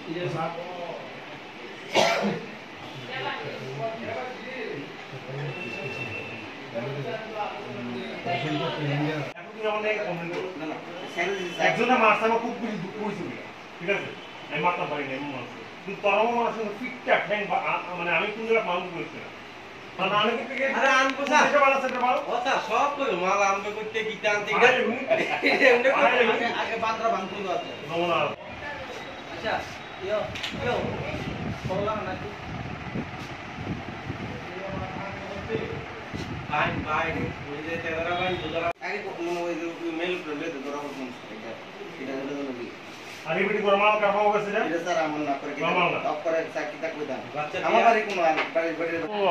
একজনের মারছে আমার খুব বেশি দুঃখ হয়েছিল, ঠিক আছে, আমি মারতাম পারি না এমন মানুষ, কিন্তু তোর আমার মানুষ ফিটটা ঠ্যাং মানে আমি কোন জায়গায় মানুষ করছি না।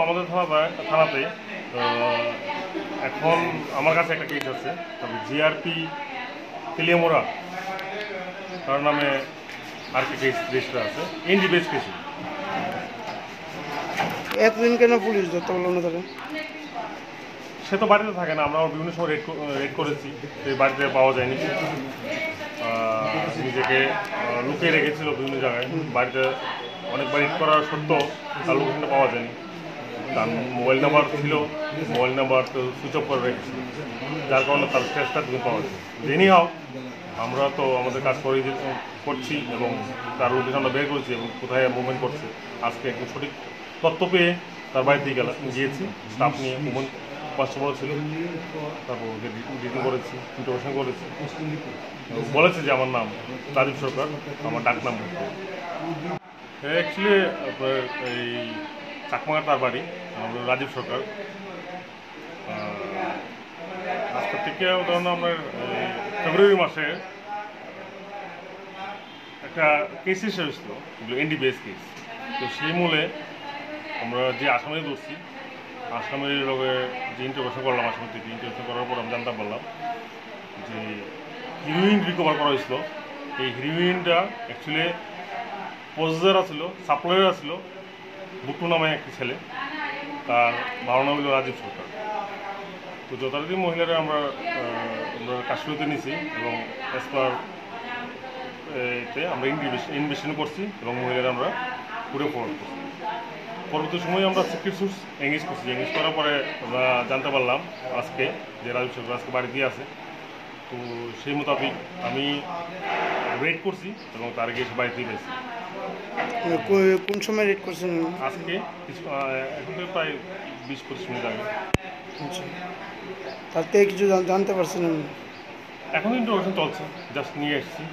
আমাদের থানাতে এখন আমার কাছে একটা কেস আছে, তবে জিআরপি তেলিয়ামোড়া তার নামে আর কি কেস রেজিস্টার আছে, এনজি বেস কেস। এতদিন কেন পুলিশ ধরতে পারলো না তাহলে? সে তো বাড়িতে থাকে না, আমরা বিভিন্ন সময় রেড করেছি, সেই বাড়িতে পাওয়া যায়নি। নিজেকে লুকিয়ে রেখেছিল বিভিন্ন জায়গায়, বাড়িতে অনেকবার রেড করার সত্ত্বেও তার লোকেশনটা পাওয়া যায়নি। তার মোবাইল নাম্বার ছিল, মোবাইল নাম্বার তো সুইচ অফ করে রেখেছিল, যার কারণে তার স্টেজটা তুমি পাওয়া যায়। জেনি হাও আমরা তো আমাদের কাজ করছি এবং তার লোকেশন আমরা বের করেছি এবং কোথায় মুভমেন্ট করছে। আজকে একদম সঠিক তথ্য পেয়ে তার বাড়িতে গিয়েছি, স্টাফ নিয়ে মুভমেন্ট কনস্টেবল ছিল, তারপর ওকে ডিটেইন করেছি, ইন্টারোগেশন করেছি। বলেছে যে আমার নাম রাজীব সরকার, আমার ডাক নাম। অ্যাকচুয়ালি এই চাকমাঘাট তার বাড়ি, রাজীব সরকার। আজকের থেকে ধরুন আমরা ফেব্রুয়ারি মাসে একটা কেস হিসেবে ছিল, এনডিবিএস কেস। তো সেই মূলে আমরা যে আসামি ধরছি, আসামির লগে যে ইন্টারভিউ করলাম, আসামি থেকে ইন্টারভিউ করার পর আমি জানতে পারলাম যে হিরোইন রিকভার করা হয়েছিল। এই হিরোইনটা অ্যাকচুয়ালি পজেসার ছিল, সাপ্লায়ার ছিল বুটু নামে একটি ছেলে, তার ভালো নাম হলো রাজীব সরকার। তো যথারীতি মহিলারা আমরা কাশ্মীরতে নিয়েছি এবং অ্যাজ পার এতে আমরা ইনভেস্টিগেশন করছি এবং মহিলারা আমরা পুরো ফরওয়ার্ড করছি। পরবর্তী সময়ে আমরা সিক্রেট সোর্স এঙ্গেজ করছি। এঙ্গেজ করার পরে আমরা জানতে পারলাম আজকে যে রাজীব সরকার আজকে বাড়ি দিয়ে আছে। তো সেই মোতাবেক আমি ওয়েট করছি এবং তার গিয়ে বাড়ি দিয়ে গেছি। কোন সময় রেড করছেন? আজকে এখন তো প্রায় 20-25 মিনিট আগে। আচ্ছা, তার থেকে কিছু জানতে পারছেন? এখন ইন্টারভিউ চলছে, জাস্ট নিয়ে এসেছি।